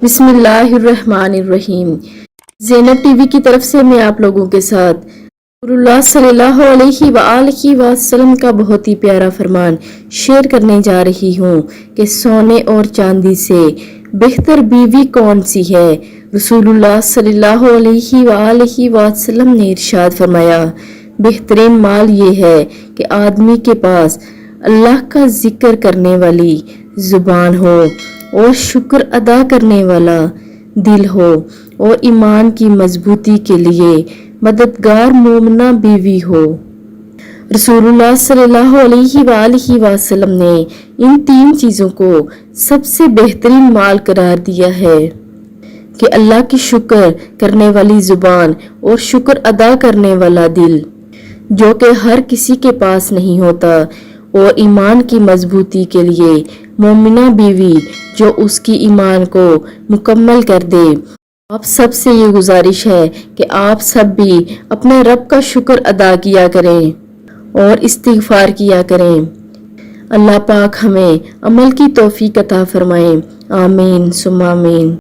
بسم اللہ الرحمن الرحیم۔ زینب ٹی وی کی طرف سے میں آپ لوگوں کے ساتھ رسول اللہ صلی اللہ علیہ وآلہ وسلم کا بہت ہی پیارا فرمان شیئر کرنے جا رہی ہوں کہ سونے اور چاندی سے بہتر بیوی کون سی ہے۔ رسول اللہ صلی اللہ علیہ وآلہ وسلم نے ارشاد فرمایا، بہترین مال یہ ہے کہ آدمی کے پاس اللہ کا ذکر کرنے والی زبان ہو اور شکر ادا کرنے والا دل ہو اور ایمان کی مضبوطی کے لیے مددگار مومنہ بیوی ہو۔ رسول اللہ صلی اللہ علیہ وآلہ وسلم نے ان تین چیزوں کو سب سے بہترین مال قرار دیا ہے کہ اللہ کی شکر کرنے والی زبان اور شکر ادا کرنے والا دل، جو کہ ہر کسی کے پاس نہیں ہوتا، اور ایمان کی مضبوطی کے لیے مومنہ بیوی جو اس کی ایمان کو مکمل کر دے۔ آپ سب سے یہ گزارش ہے کہ آپ سب بھی اپنے رب کا شکر ادا کیا کریں اور استغفار کیا کریں۔ اللہ پاک ہمیں عمل کی توفیق عطا فرمائے، آمین ثم آمین۔